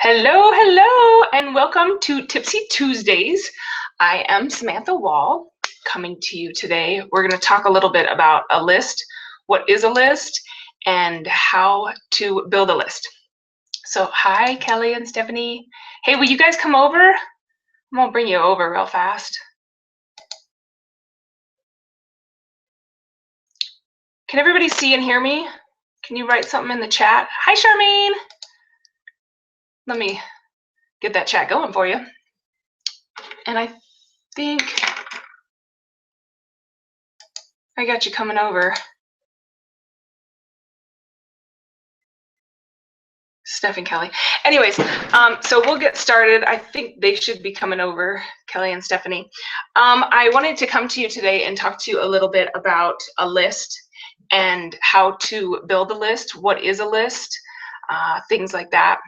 Hello, hello, and welcome to Tipsy Tuesdays. I am Samantha Wall coming to you today. We're going to talk a little bit about a list, what is a list, and how to build a list. So, hi, Kelly and Stephanie. Hey, will you guys come over? I'm going to bring you over real fast. Can everybody see and hear me? Can you write something in the chat? Hi, Charmaine. Let me get that chat going for you. And I think I got you coming over. Steph and Kelly. Anyways, so we'll get started. I think they should be coming over, Kelly and Stephanie. I wanted to come to you today and talk to you a little bit about a list and how to build a list, what is a list, things like that.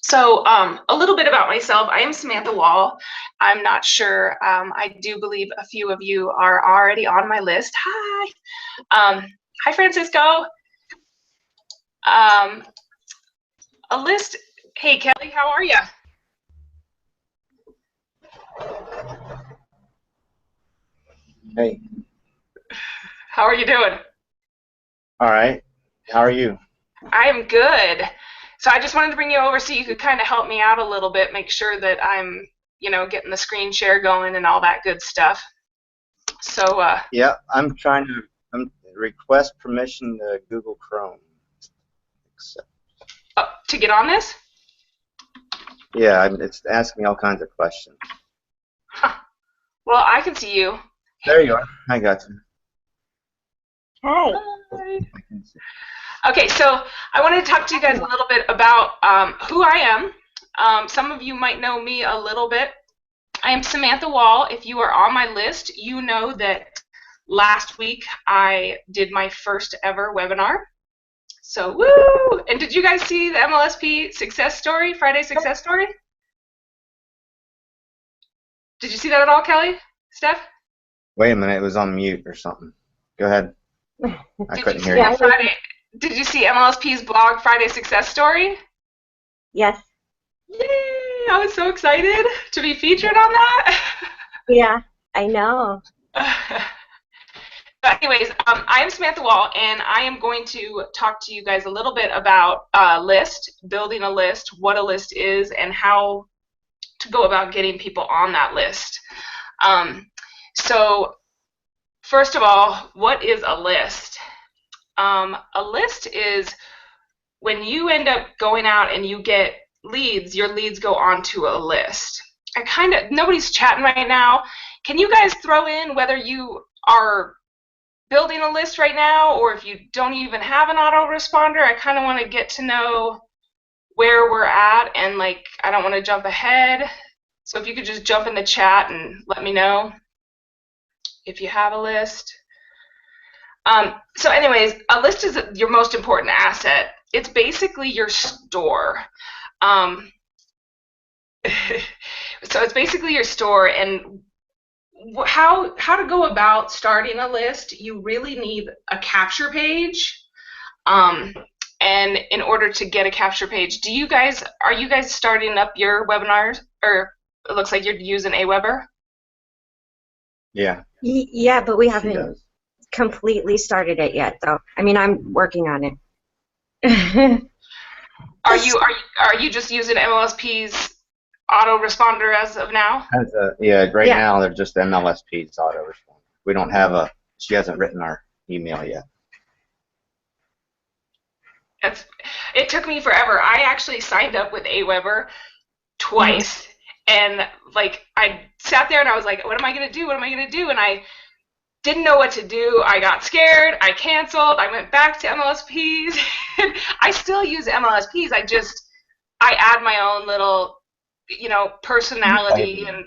So a little bit about myself. I am Samantha Wall. I'm not sure. I do believe a few of you are already on my list. Hi. Hi, Francisco. A list. Hey, Kelly, how are you? Hey. How are you doing? All right. How are you? I am good. So I just wanted to bring you over so you could kind of help me out a little bit, make sure that I'm, getting the screen share going and all that good stuff. So yeah, I'm request permission to Google Chrome. to get on this? Yeah, it's asking me all kinds of questions. Huh. Well, I can see you. There you are. I got you. Hi. Okay, so I wanted to talk to you guys a little bit about who I am. Some of you might know me a little bit. I am Samantha Wall. If you are on my list, you know that last week I did my first ever webinar. So woo! And did you guys see the MLSP success story, Friday success story? Did you see that at all, Kelly? Steph? Wait a minute, it was on mute or something. Go ahead. I couldn't hear you. Did you see MLSP's blog Friday success story? Yes. Yay! I was so excited to be featured on that. Yeah, I know. But anyways, I am Samantha Wall, and I am going to talk to you guys a little bit about a list, building a list, what a list is, and how to go about getting people on that list. So first of all, what is a list? A list is when you end up going out and you get leads, your leads go onto a list. Nobody's chatting right now. Can you guys throw in whether you are building a list right now or if you don't even have an autoresponder? I kind of want to get to know where we're at, and I don't want to jump ahead. So if you could just jump in the chat and let me know if you have a list. So anyways, a list is your most important asset. It's basically your store. So it's basically your store, and how to go about starting a list. You really need a capture page. And in order to get a capture page, are you guys starting up your webinars, or it looks like you're using Aweber? Yeah. Yeah, but we haven't completely started it yet, though. I mean, I'm working on it. Are you just using MLSP's autoresponder as of now? Right now they're just MLSP's autoresponder. We don't have she hasn't written our email yet. It took me forever. I actually signed up with Aweber twice, and I sat there and I was like, what am I gonna do? What am I gonna do? And I didn't know what to do. I got scared. I canceled. I went back to MLSPs. I still use MLSPs. I add my own little, personality and,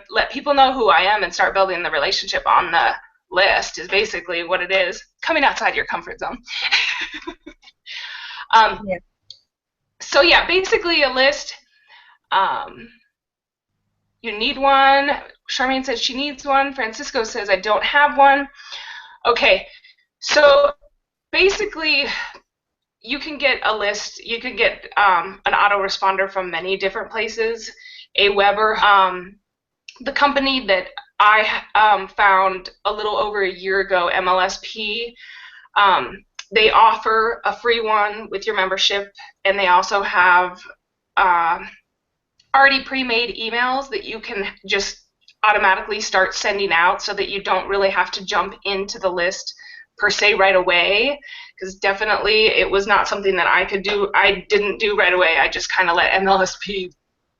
let people know who I am and start building the relationship on the list is basically what it is. Coming outside your comfort zone. So yeah, basically a list. You need one. Charmaine says she needs one. Francisco says I don't have one. Okay, so basically you can get a list. You can get an autoresponder from many different places. Aweber, the company that I found a little over a year ago, MLSP, they offer a free one with your membership, and they also have already pre-made emails that you can just automatically start sending out so that you don't really have to jump into the list per se right away, because definitely it was not something that I could do. I didn't do right away. I just kind of let MLSP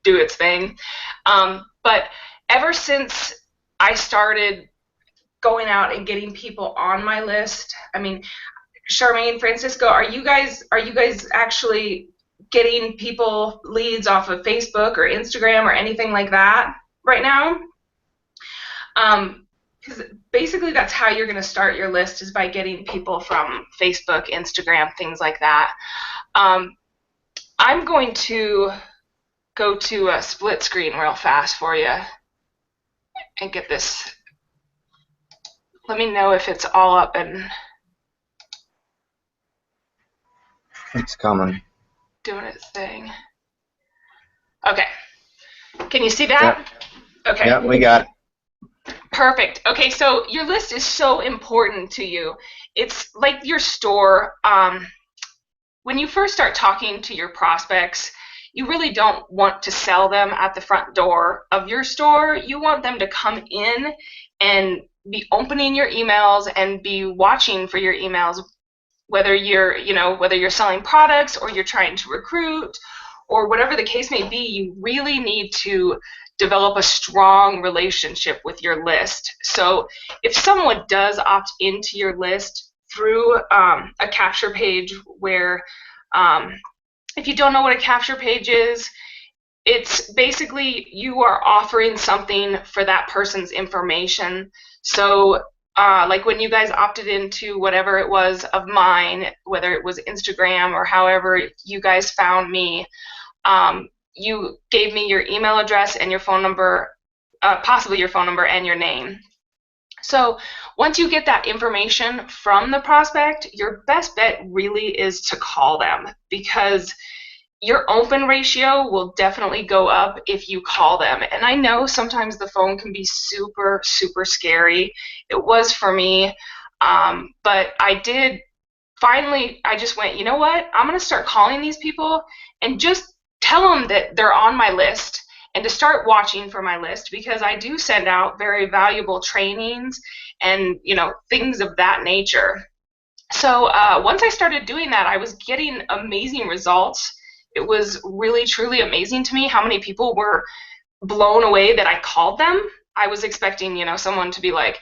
do its thing. But ever since I started going out and getting people on my list, I mean, Charmaine, Francisco, are you guys actually getting people leads off of Facebook or Instagram or anything like that right now? Because basically that's how you're going to start your list, is by getting people from Facebook, Instagram, things like that. I'm going to go to a split screen real fast for you and get this. Let me know if it's all up and It's coming. doing its thing. Okay. Can you see that? Yep. Okay. Yep, we got it. Perfect. Okay, so your list is so important to you. It's like your store. When you first start talking to your prospects, you really don't want to sell them at the front door of your store. You want them to come in and be opening your emails and be watching for your emails, whether you're selling products or you're trying to recruit or whatever the case may be. You really need to develop a strong relationship with your list. So if someone does opt into your list through a capture page, where if you don't know what a capture page is, it's basically you are offering something for that person's information. So like when you guys opted into whatever it was of mine, whether it was Instagram or however you guys found me, you gave me your email address and your phone number, possibly your phone number and your name. So once you get that information from the prospect, your best bet really is to call them, because your open ratio will definitely go up if you call them. And I know sometimes the phone can be super, super scary. It was for me, but I just went, you know what? I'm going to start calling these people and just tell them that they're on my list and to start watching for my list, because I do send out very valuable trainings and things of that nature. So once I started doing that, I was getting amazing results. It was really, truly amazing to me how many people were blown away that I called them. I was expecting, someone to be like,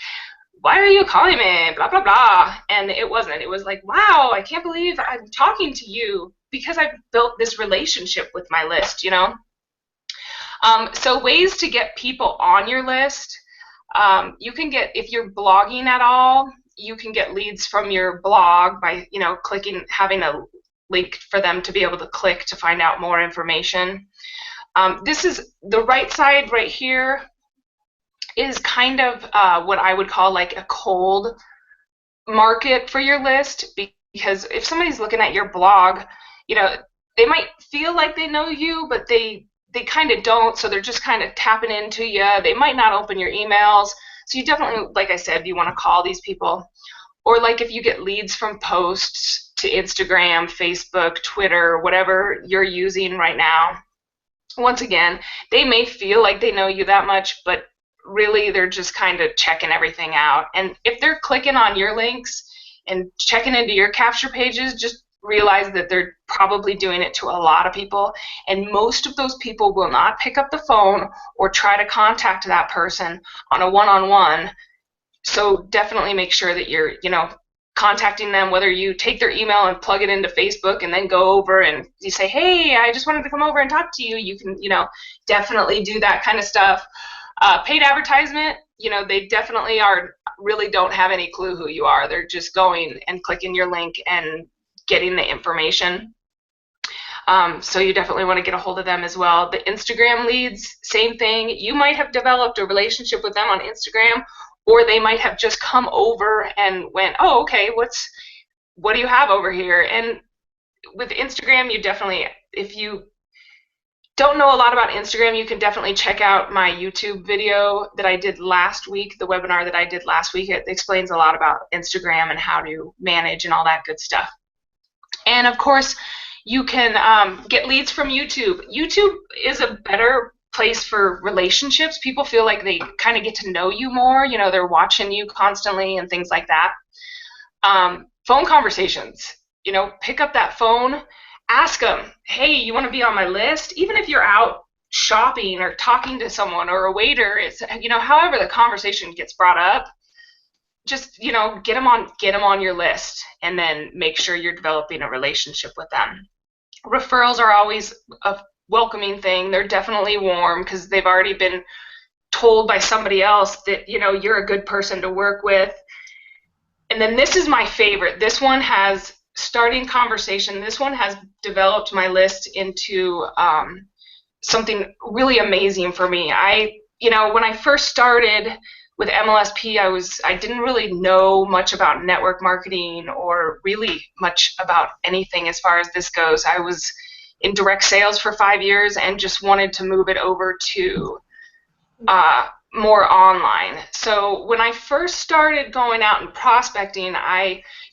why are you calling me? Blah, blah, blah. And it wasn't. It was like, wow, I can't believe I'm talking to you, because I've built this relationship with my list, So ways to get people on your list. You can get, if you're blogging at all, you can get leads from your blog by, having a link for them to be able to click to find out more information. This is the right side right here is kind of what I would call like a cold market for your list, because if somebody's looking at your blog, they might feel like they know you, but they kind of don't, so they're just kind of tapping into you. They might not open your emails, so you definitely, like I said, you want to call these people. Or like if you get leads from posts to Instagram, Facebook, Twitter, whatever you're using right now, once again, they may feel like they know you that much, but really they're just kind of checking everything out. And if they're clicking on your links and checking into your capture pages, just realize that they're probably doing it to a lot of people, and most of those people will not pick up the phone or try to contact that person on a one-on-one. So definitely make sure that you're contacting them, whether you take their email and plug it into Facebook and then go over and you say, hey, I just wanted to come over and talk to you. You can definitely do that kind of stuff. Paid advertisement, they definitely really don't have any clue who you are. They're just going and clicking your link and getting the information. So you definitely want to get a hold of them as well. The Instagram leads, same thing. You might have developed a relationship with them on Instagram, or they might have just come over and went, oh, okay, what do you have over here? And with Instagram, you definitely, if you don't know a lot about Instagram, you can definitely check out my YouTube video that I did last week, the webinar that I did last week. It explains a lot about Instagram and how to manage and all that good stuff. And of course, you can get leads from YouTube. YouTube is a better place for relationships. People feel like they kind of get to know you more. You know, they're watching you constantly and things like that. Phone conversations. You know, pick up that phone, ask them, hey, you want to be on my list? Even if you're out shopping or talking to someone or a waiter, it's, you know, however the conversation gets brought up, just, you know, get them on your list, and then make sure you're developing a relationship with them. Referrals are always a welcoming thing. They're definitely warm because they've already been told by somebody else that, you know, you're a good person to work with. And then this is my favorite. This one has starting conversation. This one has developed my list into something really amazing for me. You know, when I first started with MLSP, I didn't really know much about network marketing or really much about anything as far as this goes. I was in direct sales for 5 years and just wanted to move it over to more online. So when I first started going out and prospecting,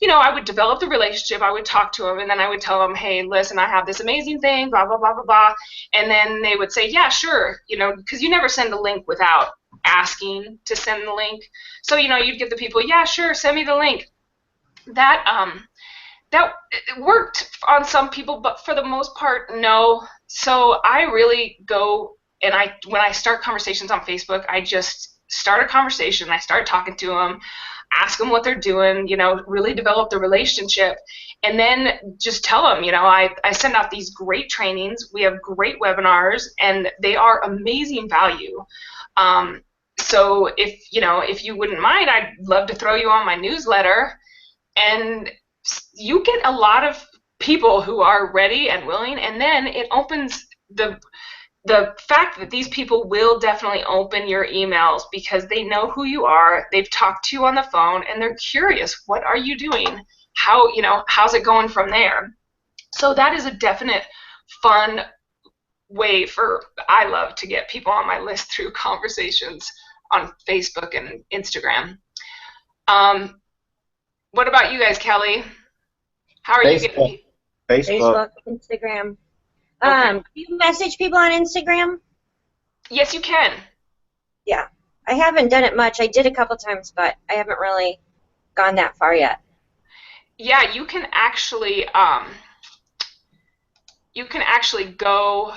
you know, I would develop the relationship, I would talk to them, and then I would tell them, hey, listen, I have this amazing thing, blah, blah, blah, blah, blah. And then they would say, yeah, sure, you know, because you never send a link without asking to send the link. So, you know, you'd give the people, yeah, sure, send me the link. That worked on some people, but for the most part, no. So I really go, and when I start conversations on Facebook, I just start a conversation. I start talking to them, ask them what they're doing, you know, really develop the relationship, and then just tell them, you know, I send out these great trainings. We have great webinars, and they are amazing value. So if you wouldn't mind, I'd love to throw you on my newsletter, and you get a lot of people who are ready and willing, and then it opens the fact that these people will definitely open your emails because they know who you are, they've talked to you on the phone, and they're curious, what are you doing? How's it going from there? So that is a definite fun way I love to get people on my list through conversations on Facebook and Instagram. What about you guys, Kelly? How are you getting? Facebook, Instagram. Okay. Do you message people on Instagram? Yes, you can. Yeah. I haven't done it much. I did a couple times, but I haven't really gone that far yet. Yeah, you can actually go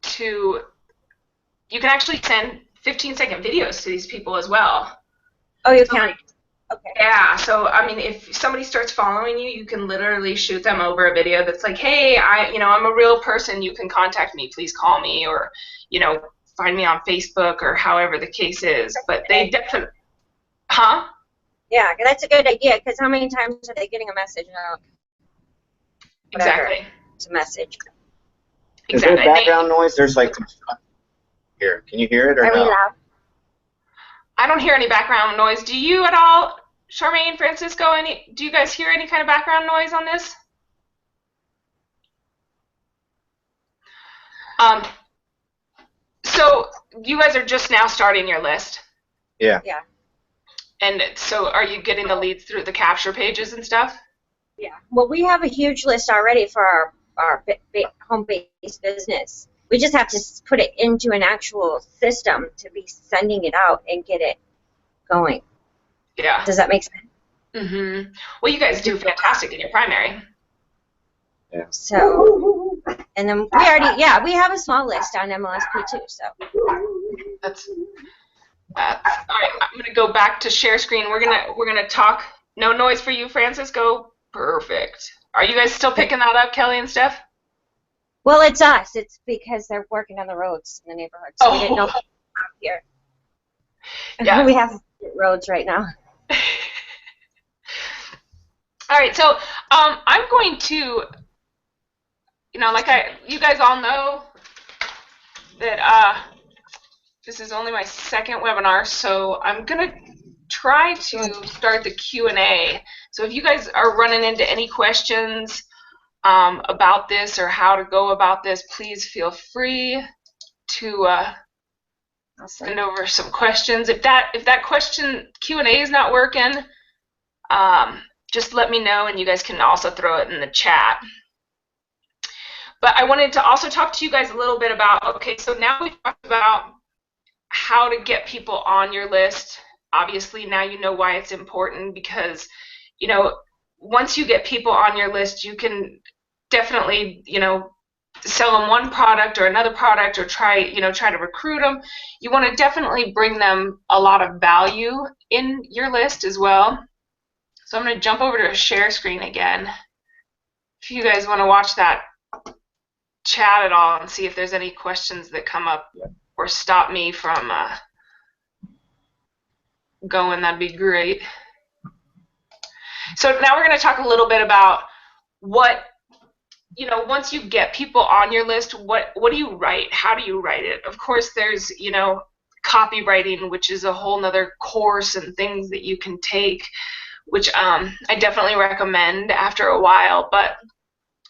to, you can actually send 15-second videos to these people as well. Oh, you can? Okay. Yeah, so I mean, if somebody starts following you, you can literally shoot them over a video that's like, hey, I'm a real person, you can contact me, please call me, or, you know, find me on Facebook, or however the case is. But they definitely, huh? Yeah, that's a good idea, because how many times are they getting a message now? Exactly. It's a message. Is there background noise? There's like here. Can you hear it or Are we no? loud? I don't hear any background noise. Do you at all, Charmaine, Francisco? Do you guys hear any kind of background noise on this? So you guys are just now starting your list. Yeah. Yeah. And so are you getting the leads through the capture pages and stuff? Yeah. Well, we have a huge list already for our home-based business. We just have to put it into an actual system to be sending it out and get it going. Yeah. Does that make sense? Mm-hmm. Well, you guys do fantastic in your primary. Yeah. So, and then we have a small list on MLSP too. So. That's all right. I'm gonna go back to share screen. We're gonna talk. No noise for you, Francisco. Perfect. Are you guys still picking that up, Kelly and Steph? Well, it's us. It's because they're working on the roads in the neighborhood, so we didn't know out here. Yeah. We have roads right now. All right, so I'm going to, like you guys all know that this is only my second webinar, so I'm gonna try to start the Q&A. So if you guys are running into any questions, about this or how to go about this, please feel free to send over some questions. If that question Q&A is not working, just let me know, and you guys can also throw it in the chat. But I wanted to also talk to you guys a little bit about, okay, so now we've talked about how to get people on your list. Obviously, now you know why it's important, because, you know, once you get people on your list, you can definitely, you know, sell them one product or another product, or try to recruit them. You want to definitely bring them a lot of value in your list as well. So I'm going to jump over to a share screen again. If you guys want to watch that chat at all and see if there's any questions that come up or stop me from going, that'd be great. So now we're going to talk a little bit about what, you know, once you get people on your list, what do you write? How do you write it? Of course, there's, you know, copywriting, which is a whole nother course and things that you can take, which I definitely recommend after a while. But,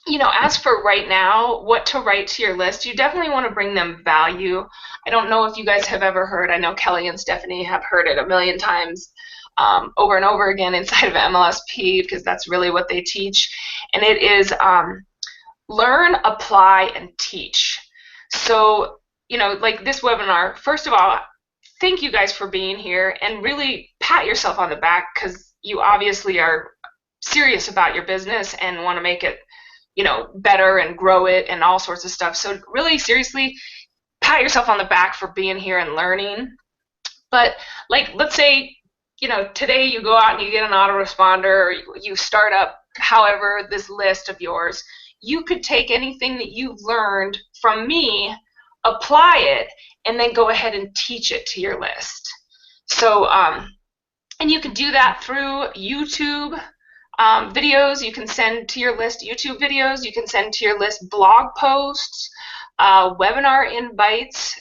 you know, as for right now, what to write to your list, you definitely want to bring them value. I don't know if you guys have ever heard, I know Kelly and Stephanie have heard it a million times over and over again inside of MLSP, because that's really what they teach. And it is learn, apply, and teach. So, you know, like this webinar, first of all, thank you guys for being here, and really pat yourself on the back, because you obviously are serious about your business and want to make it, you know, better and grow it and all sorts of stuff. So really seriously, pat yourself on the back for being here and learning. But like, let's say, you know, today you go out and you get an autoresponder, or you start up, however, this list of yours. You could take anything that you've learned from me, apply it, and then go ahead and teach it to your list. So, and you can do that through YouTube videos. You can send to your list YouTube videos. You can send to your list blog posts, webinar invites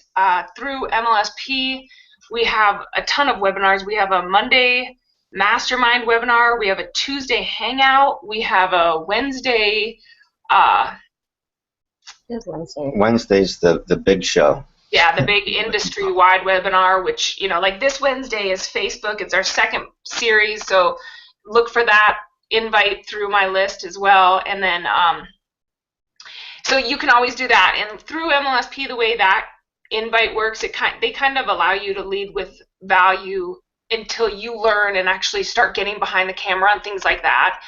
through MLSP. We have a ton of webinars. We have a Monday mastermind webinar. We have a Tuesday hangout. We have a Wednesday. Wednesday's the big show. Yeah, the big industry-wide webinar, which, you know, like this Wednesday is Facebook. It's our second series, so look for that invite through my list as well. And then, so you can always do that. And through MLSP, the way that invite works, they kind of allow you to lead with value until you learn and actually start getting behind the camera and things like that.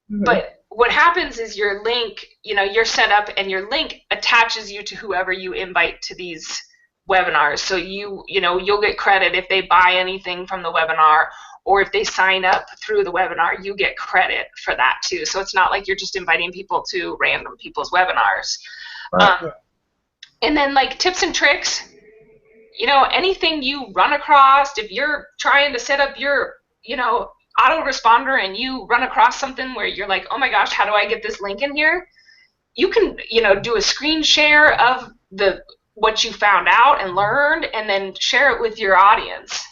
But what happens is your link, you know, you're set up and your link attaches you to whoever you invite to these webinars. So you know, you'll get credit if they buy anything from the webinar, or if they sign up through the webinar, you get credit for that too. So it's not like you're just inviting people to random people's webinars. Right. And then like tips and tricks, you know, anything you run across, if you're trying to set up your, you know, autoresponder and you run across something where you're like, oh my gosh, how do I get this link in here? You can, you know, do a screen share of what you found out and learned, and then share it with your audience.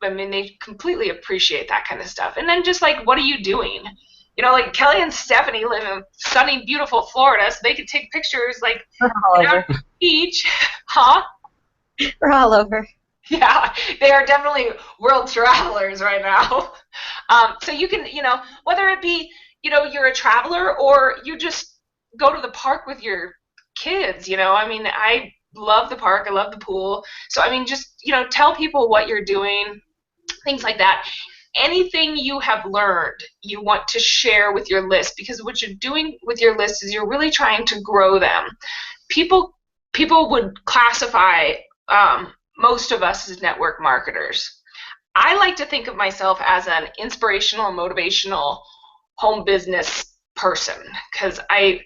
I mean, they completely appreciate that kind of stuff. And then just like, what are you doing? You know, like Kelly and Stephanie live in sunny, beautiful Florida, so they could take pictures like at the beach. Huh? We're all over. Yeah, they are definitely world travelers right now. So you can, you know, whether it be, you know, you're a traveler or you just go to the park with your kids, you know, I mean, I love the park, I love the pool. So, I mean, just, you know, tell people what you're doing, things like that. Anything you have learned, you want to share with your list, because what you're doing with your list is you're really trying to grow them. People would classify most of us as network marketers. I like to think of myself as an inspirational, motivational home business person, because I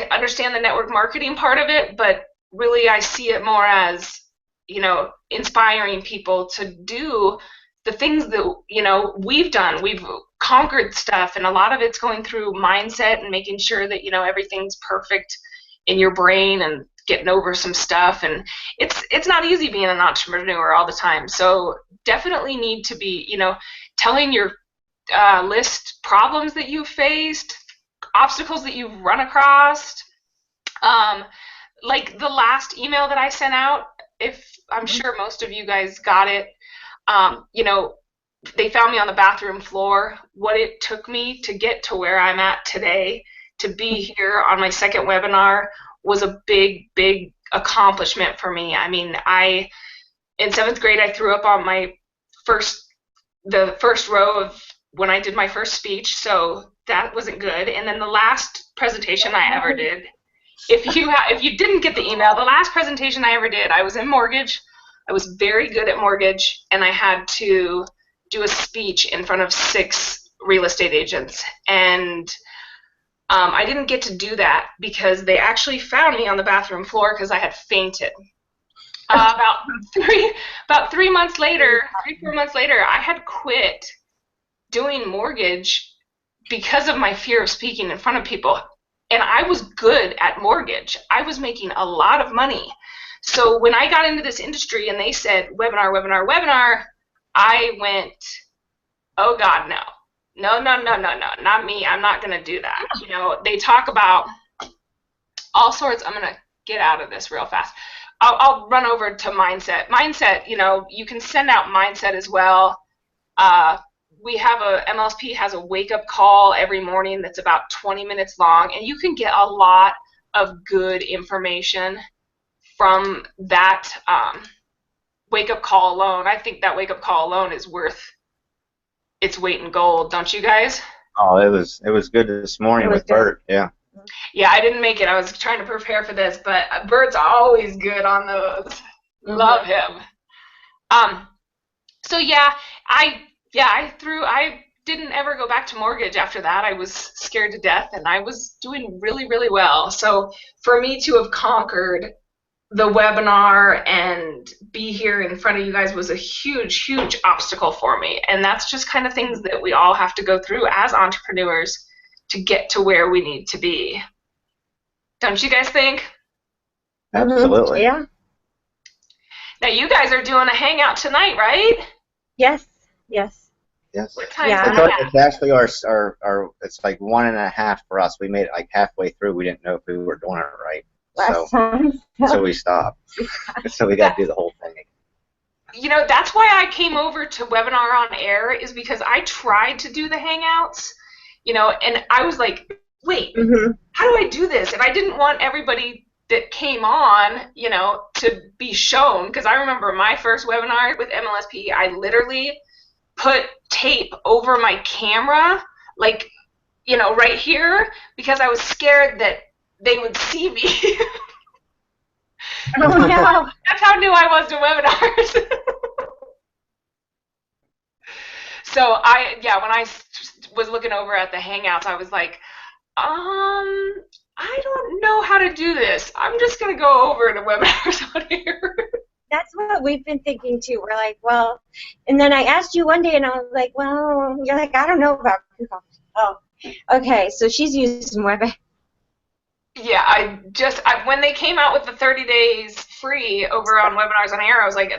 understand the network marketing part of it, but really I see it more as, you know, inspiring people to do the things that, you know, we've done. We've conquered stuff, and a lot of it's going through mindset and making sure that, you know, everything's perfect in your brain and getting over some stuff. And it's not easy being an entrepreneur all the time. So definitely need to be, you know, telling your list problems that you faced, obstacles that you've run across. Like the last email that I sent out, if I'm sure most of you guys got it, you know, they found me on the bathroom floor. What it took me to get to where I'm at today, to be here on my second webinar, was a big, big accomplishment for me. I mean, in 7th grade, I threw up on the first row of when I did my first speech, so that wasn't good. And then the last presentation I ever did, if you didn't get the email, the last presentation I ever did, I was in mortgage. I was very good at mortgage, and I had to do a speech in front of 6 real estate agents. And I didn't get to do that because they actually found me on the bathroom floor because I had fainted. About 4 months later, I had quit doing mortgage because of my fear of speaking in front of people. And I was good at mortgage. I was making a lot of money. So when I got into this industry and they said webinar, webinar, webinar, I went, oh God, no. No, not me. I'm not going to do that. You know, they talk about all sorts. I'm going to get out of this real fast. I'll run over to mindset. Mindset, you know, you can send out mindset as well. We have MLSP has a wake-up call every morning that's about 20 minutes long, and you can get a lot of good information from that wake-up call alone. I think that wake-up call alone is worth its weight in gold, don't you guys? Oh, it was good this morning with Bert. Yeah. Yeah, I didn't make it. I was trying to prepare for this, but Bert's always good on those. Love him. So yeah, I didn't ever go back to mortgage after that. I was scared to death, and I was doing really, really well. So for me to have conquered the webinar and be here in front of you guys was a huge, huge obstacle for me. And that's just kind of things that we all have to go through as entrepreneurs to get to where we need to be. Don't you guys think? Absolutely. Yeah. Now you guys are doing a hangout tonight, right? Yes. What time Yeah. is that? It's actually our it's like 1.5 for us. We made it like halfway through. We didn't know if we were doing it right. Last time. So we stopped. So we got to do the whole thing. You know, that's why I came over to Webinar on Air, is because I tried to do the hangouts, you know, and I was like, wait, how do I do this? And I didn't want everybody that came on, you know, to be shown, because I remember my first webinar with MLSP, I literally put tape over my camera, like, you know, right here, because I was scared that they would see me. Oh, no. That's how new I was to webinars. So when I was looking over at the Hangouts, I was like, I don't know how to do this. I'm just going to go over to webinars on here. That's what we've been thinking too. We're like, well, and then I asked you one day, and I was like, well, you're like, I don't know about Google. Oh, okay. So she's using WebEx. Yeah, when they came out with the 30 days free over on Webinars on Air, I was like,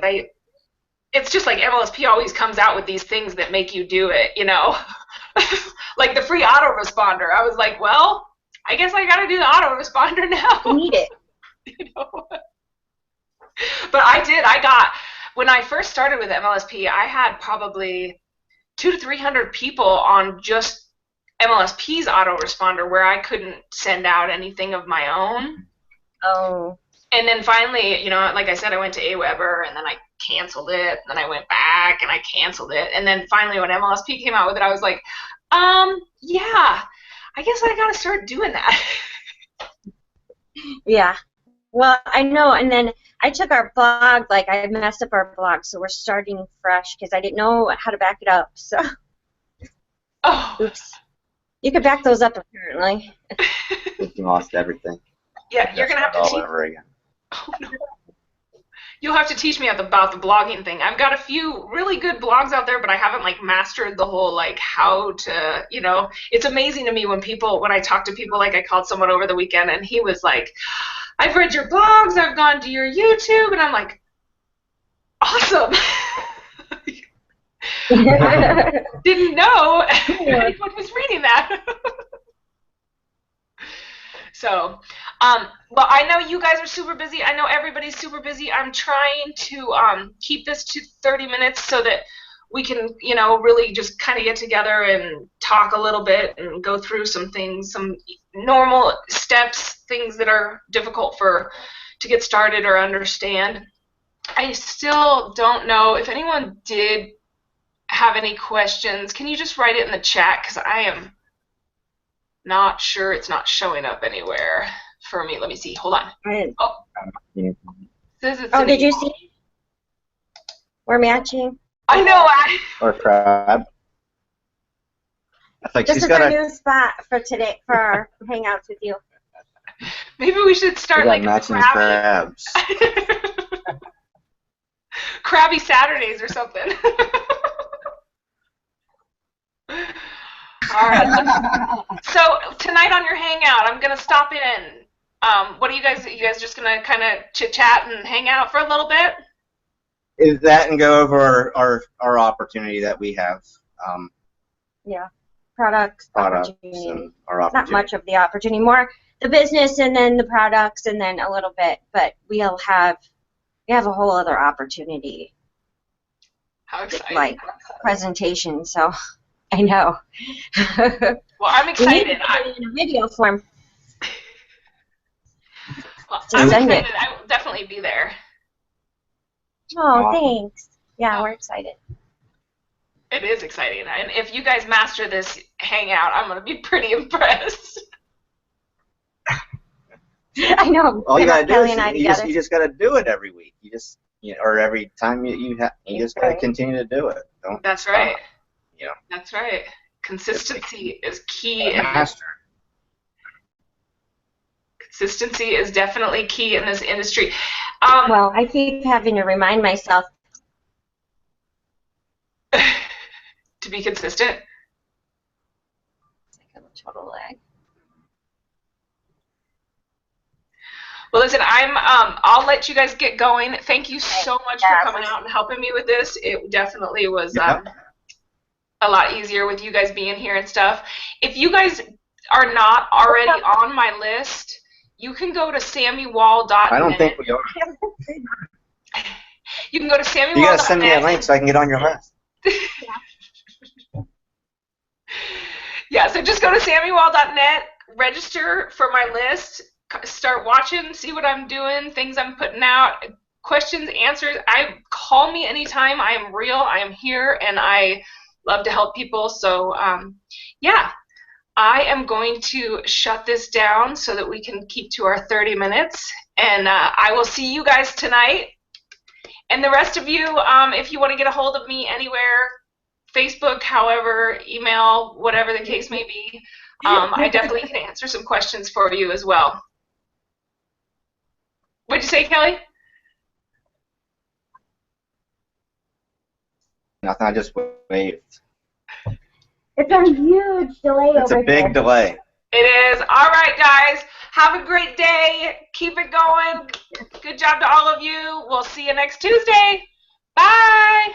it's just like MLSP always comes out with these things that make you do it, you know? Like the free autoresponder. I was like, well, I guess I got to do the autoresponder now. You need it. You know? But when I first started with MLSP, I had probably 200 to 300 people on just MLSP's autoresponder, where I couldn't send out anything of my own. Oh. And then finally, you know, like I said, I went to Aweber, and then I canceled it, and then I went back, and I canceled it. And then finally, when MLSP came out with it, I was like, yeah, I guess I got to start doing that. Yeah. Well, I know, and then I took our blog, like I messed up our blog, so we're starting fresh because I didn't know how to back it up, so. Oh. Oops. You could back those up, apparently. We lost everything. Yeah, you're going to have to all over again. Oh, no. You'll have to teach me about the blogging thing. I've got a few really good blogs out there, but I haven't like mastered the whole like how to, you know. It's amazing to me when I talk to people, like I called someone over the weekend, and he was like, I've read your blogs, I've gone to your YouTube, and I'm like, awesome. Didn't know anyone was reading that. So, well, I know you guys are super busy. I know everybody's super busy. I'm trying to keep this to 30 minutes so that we can, really just kind of get together and talk a little bit and go through some things, some normal steps, things that are difficult to get started or understand. I still don't know if anyone did have any questions. Can you just write it in the chat? Because I am not sure, it's not showing up anywhere for me. Let me see. Hold on. Oh, did you see? We're matching. I know. Or crab. I think This she's is got our new spot for today for our hangouts with you. Maybe we should start like matching crabby, crabs. crabby Saturdays or something. All right. So tonight on your hangout, I'm gonna stop in. What are you guys? You guys just gonna kind of chit chat and hang out for a little bit? Is that and go over our opportunity that we have? Yeah, products And our opportunity. Not much of the opportunity, more the business and then the products and then a little bit, but we have a whole other opportunity. How exciting! Like presentation, so I know. Well, I'm excited. We need to put it in a video form. Well, I'm excited. I will definitely be there. Oh, thanks. Yeah, we're excited. It is exciting, and if you guys master this hangout, I'm gonna be pretty impressed. I know. All you gotta do Kelly is and I you just gotta do it every week. You just or every time you just gotta continue to do it. Don't That's stop. right. Yeah. That's right. Consistency is key. Master. Consistency is definitely key in this industry. Well, I keep having to remind myself to be consistent. It's like a total lag. Well, listen, I'll let you guys get going. Thank you so much for coming out and helping me with this. It definitely was a lot easier with you guys being here and stuff. If you guys are not already on my list, you can go to sammywall.net. I don't think we are. You can go to sammywall.net. You gotta send me a link so I can get on your list. Yeah, so just go to sammywall.net, register for my list, start watching, see what I'm doing, things I'm putting out, questions, answers. Call me anytime. I am real. I am here, and I love to help people. So, yeah, I am going to shut this down so that we can keep to our 30 minutes, and I will see you guys tonight. And the rest of you, if you want to get a hold of me anywhere, Facebook, however, email, whatever the case may be, I definitely can answer some questions for you as well. What'd you say, Kelly? Nothing, I just waved. It's a huge delay over here. It's a big delay. It is. All right, guys. Have a great day. Keep it going. Good job to all of you. We'll see you next Tuesday. Bye.